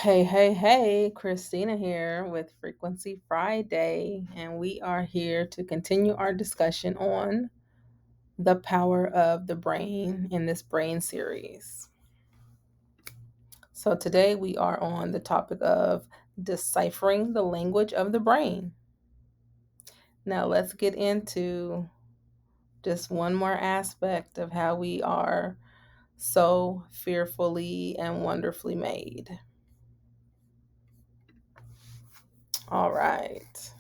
Hey, Christina here with Frequency Friday, and we are here to continue our discussion on the power of the brain in this brain series. So, today we are on the topic of deciphering the language of the brain. Now, let's get into just one more aspect of how we are so fearfully and wonderfully made. All right.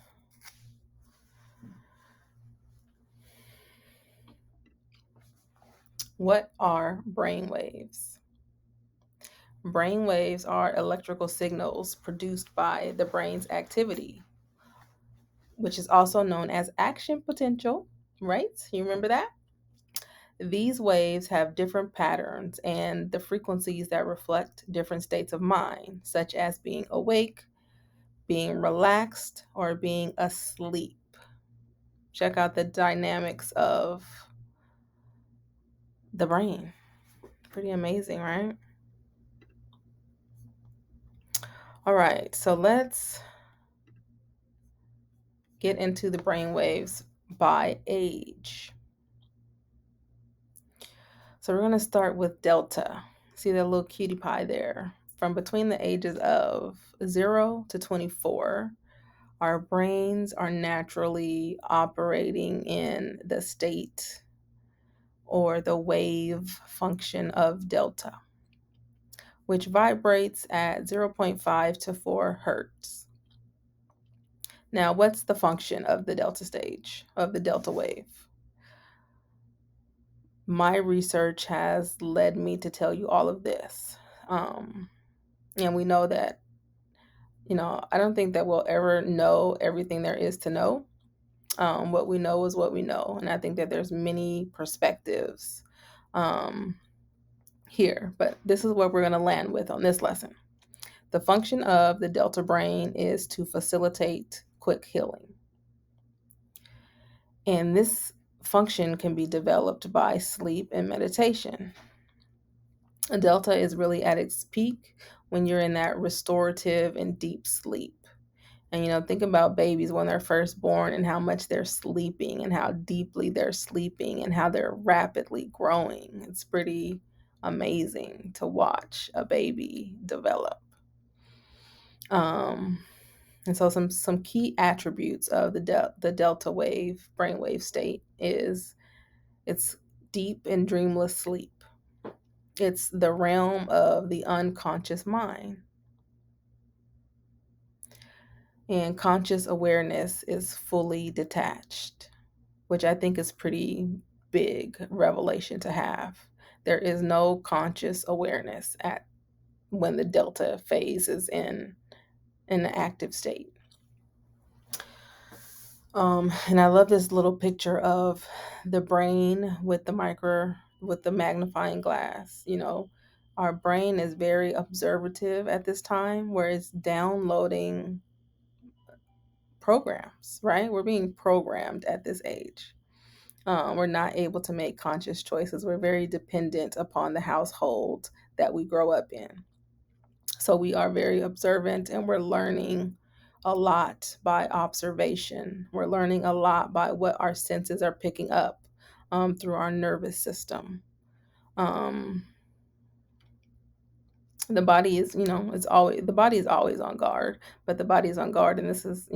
What are brain waves? Brain waves are electrical signals produced by the brain's activity, which is also known as action potential, right? You remember that? These waves have different patterns and the frequencies that reflect different states of mind, such as being awake, being relaxed, or being asleep. Check out the dynamics of the brain. Pretty amazing, right? All right, so let's get into the brain waves by age. So we're going to start with delta. See that little cutie pie there? From between the ages of 0 to 24, our brains are naturally operating in the state or the wave function of delta, which vibrates at zero point 0.5 to 4 hertz. Now, what's the function of the delta stage, of the delta wave? My research has led me to tell you all of this. And we know that, I don't think that we'll ever know everything there is to know. What we know is what we know. And I think that there's many perspectives um, here, but this is what we're going to land with on this lesson. The function of the delta brain is to facilitate quick healing. And this function can be developed by sleep and meditation. A delta is really at its peak when you're in that restorative and deep sleep. And think about babies when they're first born and how much they're sleeping and how deeply they're sleeping and how they're rapidly growing. It's pretty amazing to watch a baby develop. And so some key attributes of the delta wave brainwave state is it's deep and dreamless sleep. It's the realm of the unconscious mind. And conscious awareness is fully detached, which I think is pretty big revelation to have. There is no conscious awareness at when the delta phase is in an active state. And I love this little picture of the brain with the magnifying glass. Our brain is very observative at this time, where it's downloading programs, right? We're being programmed at this age. We're not able to make conscious choices. We're very dependent upon the household that we grow up in. So we are very observant and we're learning a lot by observation. We're learning a lot by what our senses are picking up through our nervous system. Um, the body is, the body is always on guard, but the body is on guard. And this is,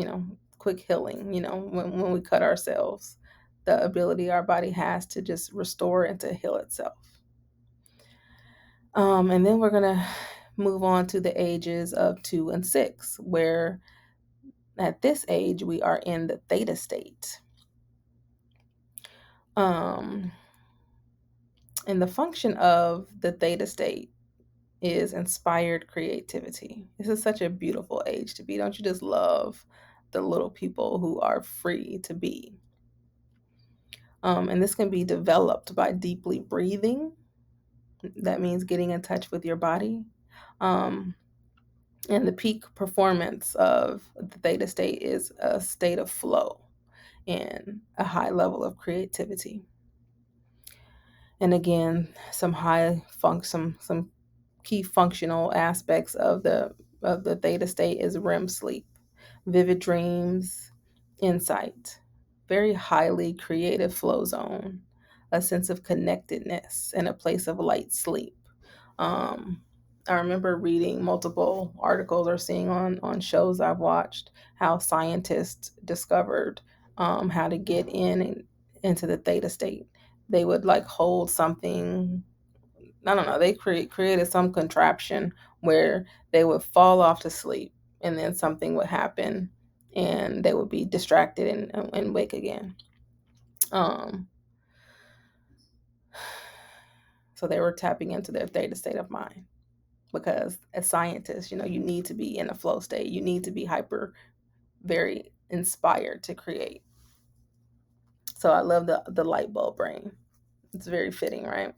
quick healing, when we cut ourselves, the ability our body has to just restore and to heal itself. And then we're going to move on to the ages of 2 and 6, where at this age we are in the theta state. And the function of the theta state is inspired creativity. This is such a beautiful age to be. Don't you just love the little people who are free to be? And this can be developed by deeply breathing. That means getting in touch with your body. And the peak performance of the theta state is a state of flow and a high level of creativity. And again, some key functional aspects of the of the theta state is REM sleep, vivid dreams, insight, very highly creative flow zone, a sense of connectedness, and a place of light sleep. Um, I remember reading multiple articles or seeing on shows I've watched how scientists discovered how to get into the theta state. They would like hold something. I don't know. They created some contraption where they would fall off to sleep, and then something would happen, and they would be distracted and wake again. Um, so they were tapping into their theta state of mind, because as scientists, you need to be in a flow state. You need to be very inspired to create. So I love the light bulb brain. It's very fitting, right?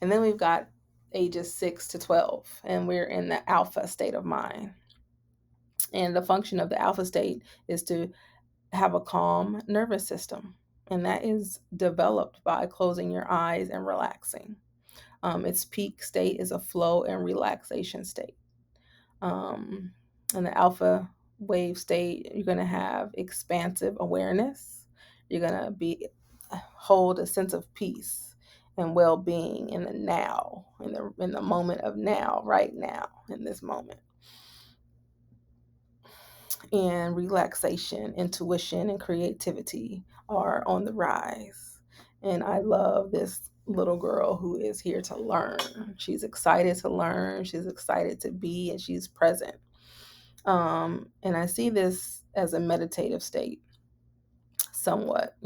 And then we've got ages 6 to 12, and we're in the alpha state of mind. And the function of the alpha state is to have a calm nervous system. And that is developed by closing your eyes and relaxing. Its peak state is a flow and relaxation state. Um, in the alpha wave state, you're going to have expansive awareness. You're going to hold a sense of peace and well-being in the now, in the moment of now, right now, in this moment. And relaxation, intuition, and creativity are on the rise. And I love this little girl who is here to learn. She's excited to learn, she's excited to be, and she's present. And I see this as a meditative state, somewhat,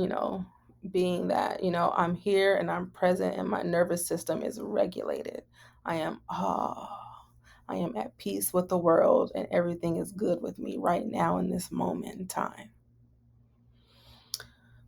being that, I'm here and I'm present and my nervous system is regulated. I am I am at peace with the world, and everything is good with me right now in this moment in time.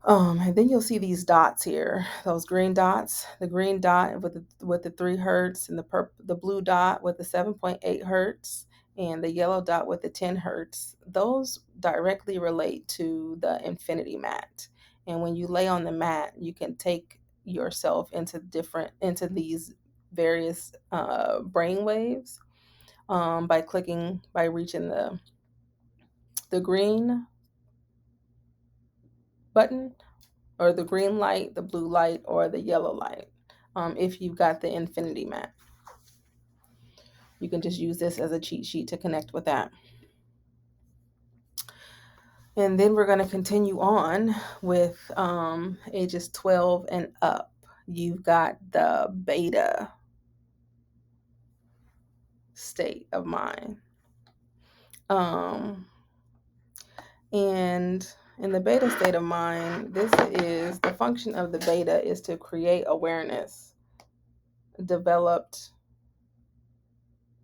And then you'll see these dots here, those green dots. The green dot with the 3 hertz, and the blue dot with the 7.8 hertz, and the yellow dot with the 10 hertz. Those directly relate to the infinity mat. And when you lay on the mat, you can take yourself into these various brain waves by reaching the green button, or the green light, the blue light, or the yellow light. If you've got the infinity mat, you can just use this as a cheat sheet to connect with that. And then we're going to continue on with ages 12 and up. You've got the beta state of mind. And in the beta state of mind, the function of the beta is to create awareness developed,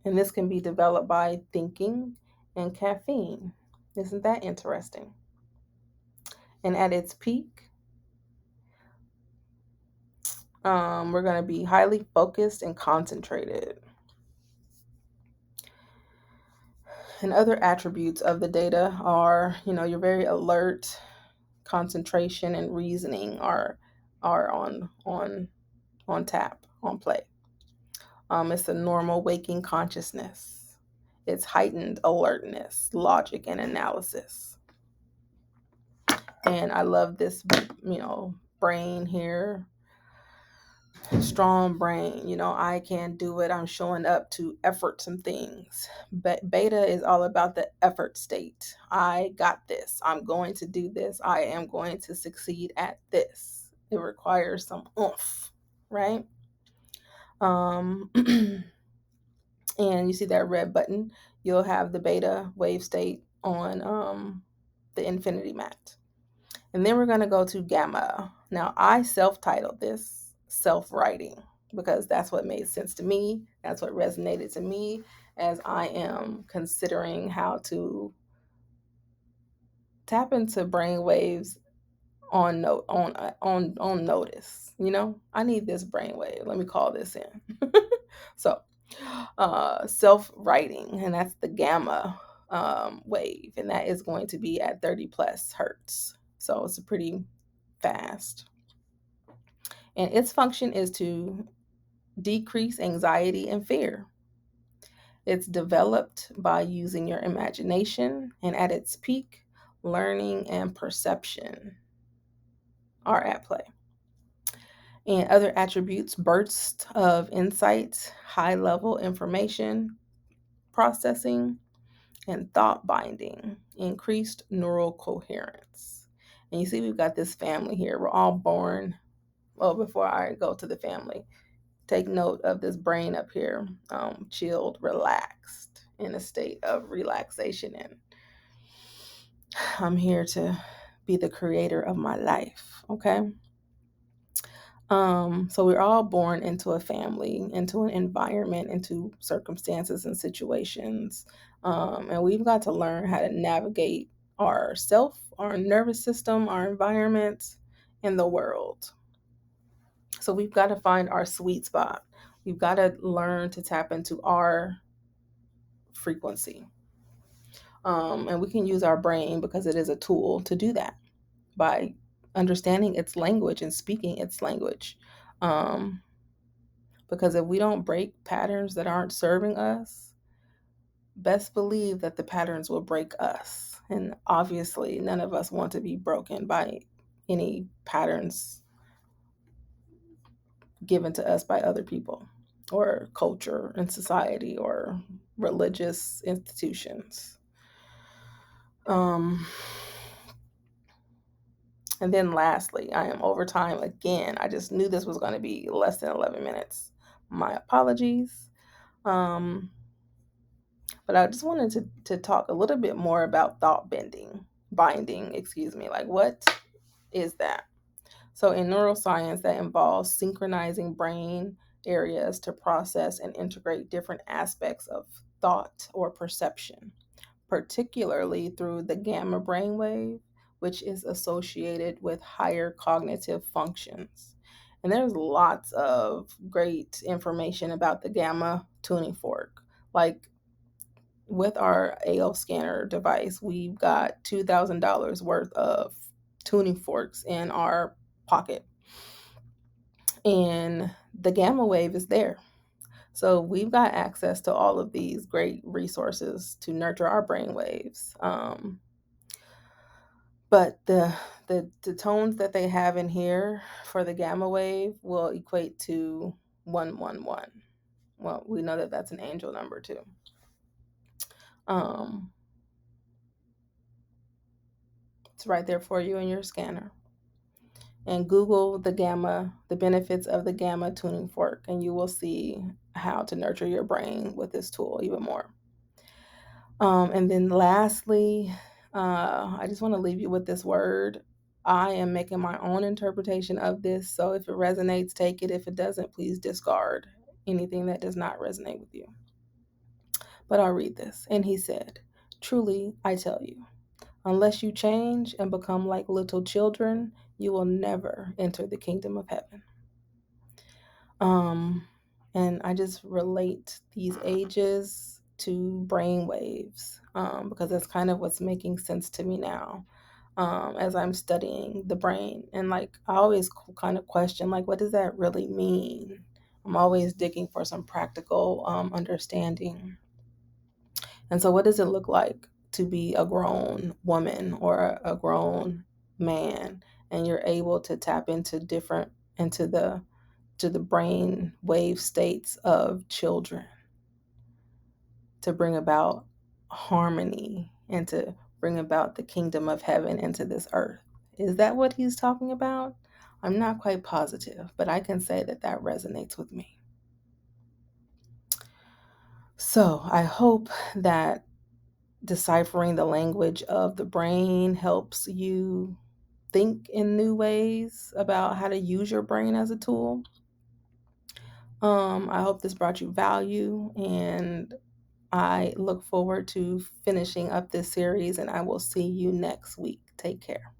and this can be developed by thinking and caffeine. Isn't that interesting? And at its peak, we're going to be highly focused and concentrated. And other attributes of the data are, you're very alert. Concentration and reasoning are on tap, on play. It's a normal waking consciousness. It's heightened alertness, logic, and analysis. And I love this, brain here. Strong brain, I can do it. I'm showing up to effort some things. But beta is all about the effort state. I got this. I'm going to do this. I am going to succeed at this. It requires some oomph, right? And you see that red button, you'll have the beta wave state on the infinity mat. And then we're going to go to gamma. Now, I self-titled this self-writing because that's what made sense to me. That's what resonated to me as I am considering how to tap into brain waves on notice. I need this brainwave. Let me call this in. So, self-writing, and that's the gamma wave, and that is going to be at 30 plus hertz. So it's a pretty fast. And its function is to decrease anxiety and fear. It's developed by using your imagination, and at its peak, learning and perception are at play. And other attributes: bursts of insight, high level information processing, and thought binding, increased neural coherence. And you see, we've got this family here. We're all born. Well, before I go to the family, take note of this brain up here, chilled, relaxed, in a state of relaxation. And I'm here to be the creator of my life, okay? So we're all born into a family, into an environment, into circumstances and situations. And we've got to learn how to navigate ourself, our nervous system, our environment, and the world. So we've got to find our sweet spot. We've got to learn to tap into our frequency. And we can use our brain because it is a tool to do that by understanding its language and speaking its language. Because if we don't break patterns that aren't serving us, best believe that the patterns will break us. And obviously, none of us want to be broken by any patterns given to us by other people or culture and society or religious institutions. And then lastly, I am over time again. I just knew this was going to be less than 11 minutes. My apologies. But I just wanted to talk a little bit more about thought binding, excuse me. Like, what is that? So in neuroscience, that involves synchronizing brain areas to process and integrate different aspects of thought or perception, particularly through the gamma brainwave, which is associated with higher cognitive functions. And there's lots of great information about the gamma tuning fork. Like, with our AO scanner device, we've got $2,000 worth of tuning forks in our pocket. And the gamma wave is there. So we've got access to all of these great resources to nurture our brain waves. But the tones that they have in here for the gamma wave will equate to 111. Well, we know that that's an angel number too. It's right there for you in your scanner. And Google the benefits of the gamma tuning fork, and you will see how to nurture your brain with this tool even more. And then lastly, I just want to leave you with this word. I am making my own interpretation of this, so if it resonates, take it. If it doesn't, please discard anything that does not resonate with you. But I'll read this. And he said, "Truly, I tell you, unless you change and become like little children, you will never enter the kingdom of heaven." And I just relate these ages to brain waves, because that's kind of what's making sense to me now, as I'm studying the brain. And like, I always kind of question, like, what does that really mean? I'm always digging for some practical understanding. And so, what does it look like to be a grown woman or a grown man, and you're able to tap into the brain wave states of children to bring about harmony and to bring about the kingdom of heaven into this earth? Is that what he's talking about? I'm not quite positive, but I can say that that resonates with me. So I hope that deciphering the language of the brain helps you think in new ways about how to use your brain as a tool. I hope this brought you value, and I look forward to finishing up this series, and I will see you next week. Take care.